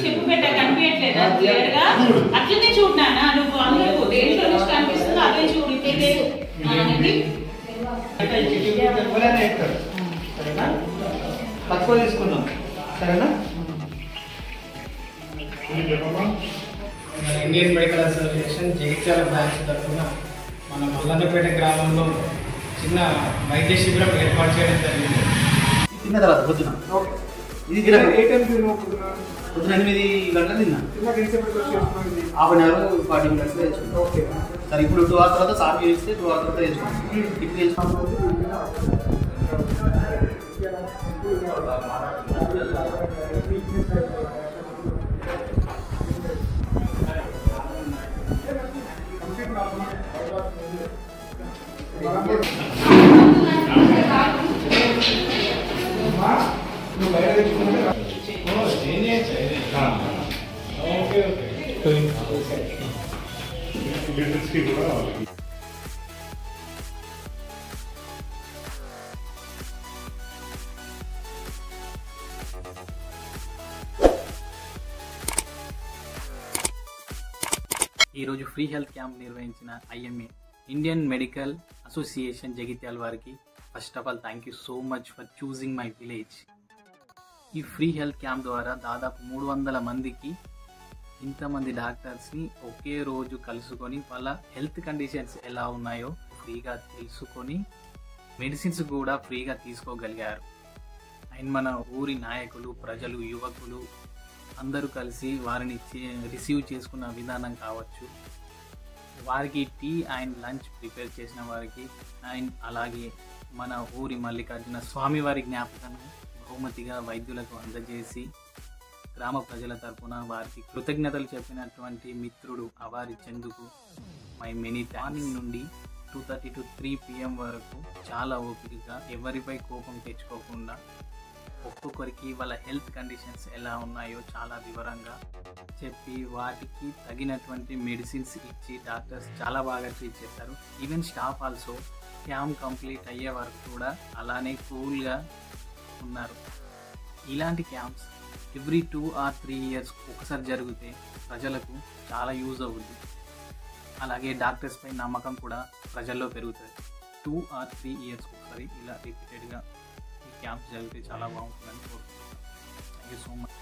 చెప్పు పెట్ట కనిపించట్లేదా క్లియర్గా అట్లనే చూడనా నువ్వు అందరూ దేంట్లో నుంచి కనిపిస్తుందో అదే చూడు ఇదే సరేనా తక్కువ తీసుకున్నాం సరేనా Indian medical association Jagtial branch తరఫున మన మల్లన్నపేట గ్రామంలో చిన్న వైద్య శిబిరం ఏర్పాటు చేయడం జరిగింది. తిన్న తర్వాత పొద్దున ఇది పొద్దున 8 గంటలు తిన్నా హాఫ్ అన్ అవర్ 40 మినిట్స్ తెచ్చుకున్నాం. ఓకే సరే ఇప్పుడు 2 hours తర్వాత సార్ చేస్తే 2 hours తర్వాత తెచ్చుకున్నాం. ఇప్పుడు తెచ్చుకున్నాం ఈరోజు ఫ్రీ హెల్త్ క్యాంప్ నిర్వహించిన IMA Indian medical association Jagtial వారికి first of all thank you so much for choosing my village. ఈ ఫ్రీ హెల్త్ క్యాంప్ ద్వారా దాదాపు 300 మందికి ఇంతమంది డాక్టర్స్ని ఒకే రోజు కలుసుకొని వాళ్ళ హెల్త్ కండిషన్స్ ఎలా ఉన్నాయో ఫ్రీగా తెలుసుకొని మెడిసిన్స్ కూడా ఫ్రీగా తీసుకోగలిగారు. అండ్ మన ఊరి నాయకులు, ప్రజలు, యువకులు అందరూ కలిసి వారిని రిసీవ్ చేసుకున్న విధానం కావచ్చు, వారికి టీ అండ్ లంచ్ ప్రిపేర్ చేసిన వారికి, అండ్ అలాగే మన ఊరి మల్లికార్జున స్వామి వారి జ్ఞాపకం బహుమతిగా వైద్యులకు అందజేసి గ్రామ ప్రజల తరపున వారికి కృతజ్ఞతలు చెప్పినటువంటి మిత్రుడు అవారి చందుకు మై మెనీ మార్నింగ్ నుండి 2:30 to 3 PM వరకు చాలా ఓపికగా ఎవరిపై కోపం తెచ్చుకోకుండా ఒక్కొక్కరికి వాళ్ళ హెల్త్ కండిషన్స్ ఎలా ఉన్నాయో చాలా వివరంగా చెప్పి వాటికి తగినటువంటి మెడిసిన్స్ ఇచ్చి డాక్టర్స్ చాలా బాగా ట్రీట్ చేస్తారు. Even staff also camp complete అయ్యే వరకు కూడా అలానే కూల్గా ఉన్నారు. ఇలాంటి క్యాంప్స్ ఎవ్రీ 2 or 3 years ఒకసారి జరిగితే ప్రజలకు చాలా యూజ్ అవుతుంది. అలాగే డాక్టర్స్ పై నమ్మకం కూడా ప్రజల్లో పెరుగుతుంది. 2 or 3 years ఒకసారి ఇలా రిపీటెడ్గా ఈ క్యాంప్స్ జరిగితే చాలా బాగుంటుందని కోరుకుంటున్నాను. Thank you so much.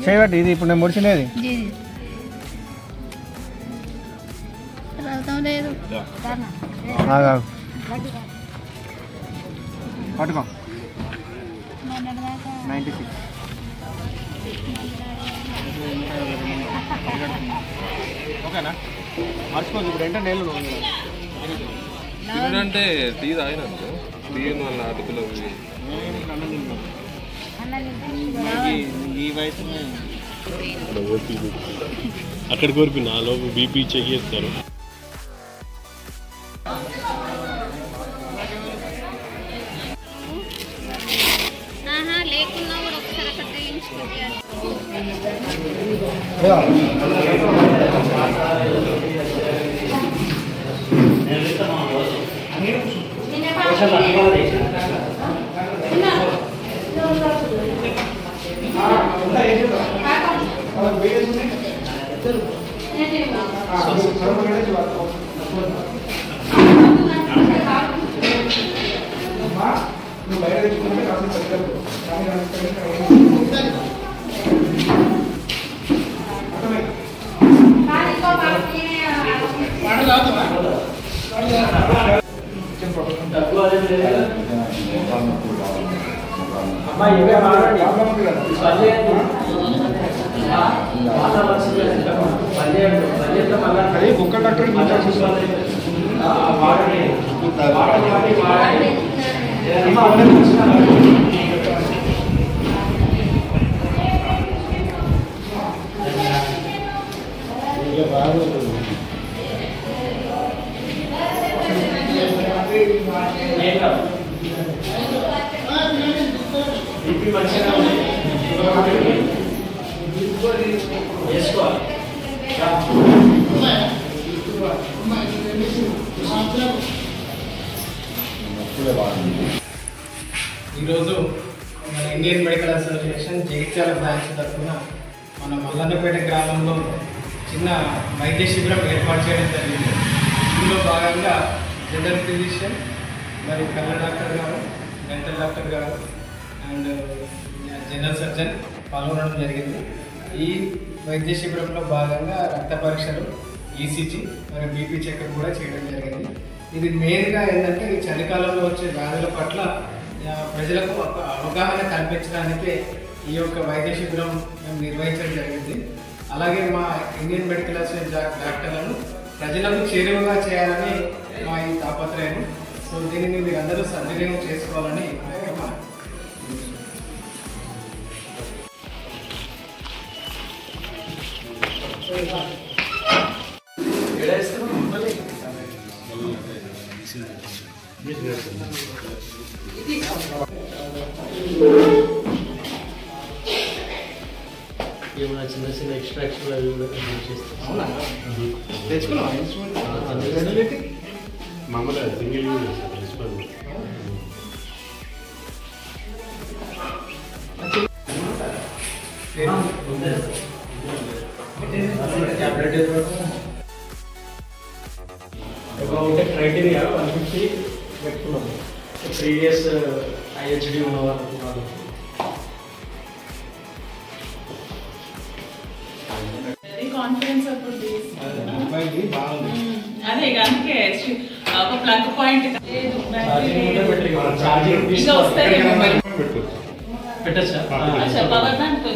చేయబట్టి ఇది ఇప్పుడు నేను ముడిచినది పట్టుకో 96 ఓకేనా మర్చిపోదు ఇప్పుడు ఏంటంటే నెలలు అంటే టీ తాగినట్టు తీయని వాళ్ళ అటుకులు ఈ వయసు అక్కడ కోరిపి నాలో బీపీ చెక్ చేస్తారు. లేకున్నా కూడా ఒకసారి అక్కడ కుక్క డాక్టర్ ఈరోజు మన Indian medical association Jagtial branch తరఫున మన మల్లన్నపేట గ్రామంలో చిన్న వైద్య శిబిరం ఏర్పాటు చేయడం జరిగింది. ఇందులో భాగంగా జనరల్ ఫిజిషియన్ మరియు కళ్ళ డాక్టర్ గారు, డెంటల్ డాక్టర్ గారు అండ్ జనరల్ సర్జన్ పాల్గొనడం జరిగింది. ఈ వైద్య శిబిరంలో భాగంగా రక్త పరీక్షలు, ఈసీజీ మరియు బీపీ చెకప్ కూడా చేయడం జరిగింది. ఇది మెయిన్గా ఏంటంటే ఈ చలికాలంలో వచ్చే వ్యాధుల పట్ల ప్రజలకు ఒక అవగాహన కల్పించడానికే ఈ యొక్క వైద్య శిబిరం మేము నిర్వహించడం జరిగింది. అలాగే మా ఇండియన్ మెడికల్ అసోసియేషన్ డాక్టర్లను ప్రజలకు చేరువగా చేయాలని మా ఈ తాపత్రయం. సో దీనిని మీరు అందరూ సద్వినియోగం చేసుకోవాలని ఏమైనా చిన్న చిన్న ఎక్స్ట్రాక్షన్ అవి కూడా చేస్తాం. మామూలుగా సింగిల్ ఉంటే క్రైటీరియా 150 పెట్టుకున్నాం. ప్రీవియస్ ఐహెచ్డి ఉన్నవారు కాన్ఫిడెన్స్ అదే అందుకే ఒక ప్లగ్ పాయింట్ పెట్టచ్చా? పవర్ బ్యాంక్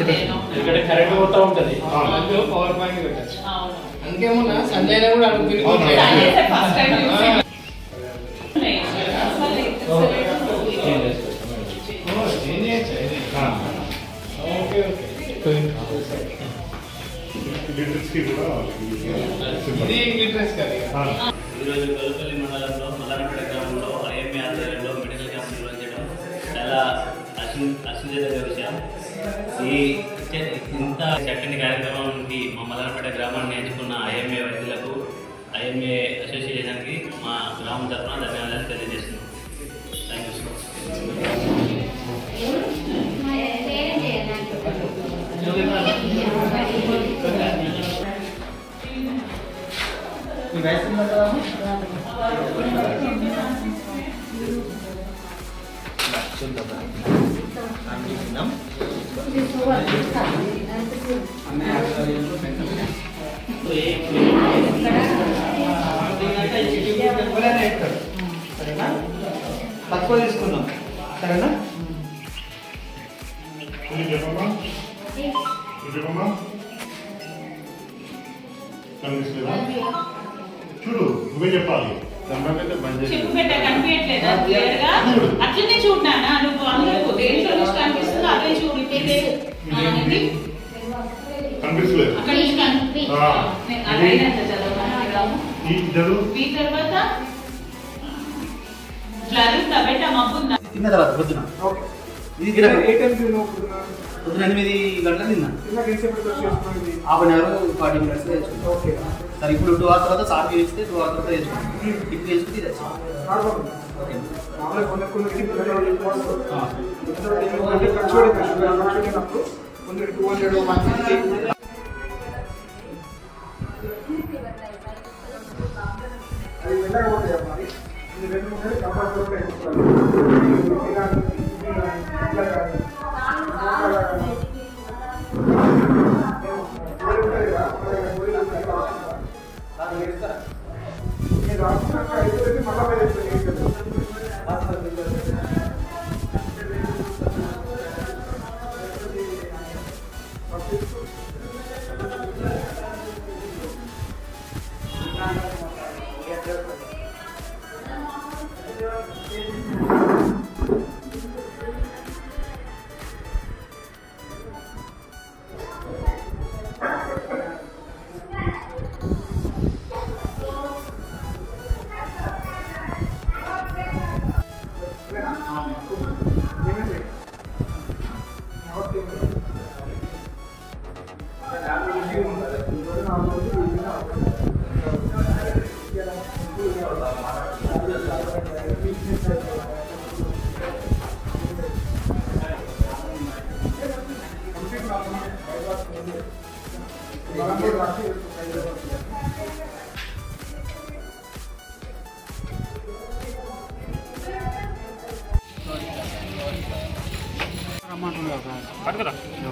ఇక్కడ కరెంట్ పోతా ఉంటుంది. పవర్ పాయింట్ పెట్టచ్చు. అందుకేమన్నా సంజయ్ కూడా అడుగుతుంది. ఫస్ట్ టైం ఓకే ఓకే ఇది లిటరస్ కాదు. ఈరోజు గొల్లపల్లి మండలంలో మల్లన్నపేట గ్రామంలో ఐఎంఏ ఆధ్వర్యంలో మెడికల్ క్యాంప్ నిర్వహించడం చాలా అసంజదగ్గ విషయం. ఇంత చక్కని కార్యక్రమానికి మా మల్లన్నపేట గ్రామాన్ని ఎంచుకున్న ఐఎంఏ వైద్యులకు, ఐఎంఏ అసోసియేషన్కి మా గ్రామం తరఫున ధన్యవాదాలు తెలియజేస్తున్నాం. థ్యాంక్ యూ సరేనా? తక్కువ తీసుకున్నాం సరేనా? చూడు నువ్వే చెప్పాలి. చెప్పు పెట్ట కనిపించట్లేదా క్లియర్ గా? అట్లనే చూడనా నువ్వు అందరూ దేంట్లో నుంచి కనిపిస్తుందో అదే చూడు. ఇదే కనిపిస్తలేదు. అక్కడ నుంచి అదైనంత చదవను. ఈ తర్వాత ఇట్లా పెట్ట మబ్బుందా తిన్న తర్వాత పొద్దున ఇది పొద్దున 8 గంటలకు తిన్నా. హాఫ్ అన్ అవర్ 40 మినిట్స్ తెచ్చుకున్నాం. సరే ఇప్పుడు 2 hours తర్వాత సార్ ఇస్తే 2 hours తర్వాత తెచ్చుకున్నాం. ఇప్పుడు తెచ్చుకుని తెచ్చాం.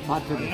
పట్టుకురా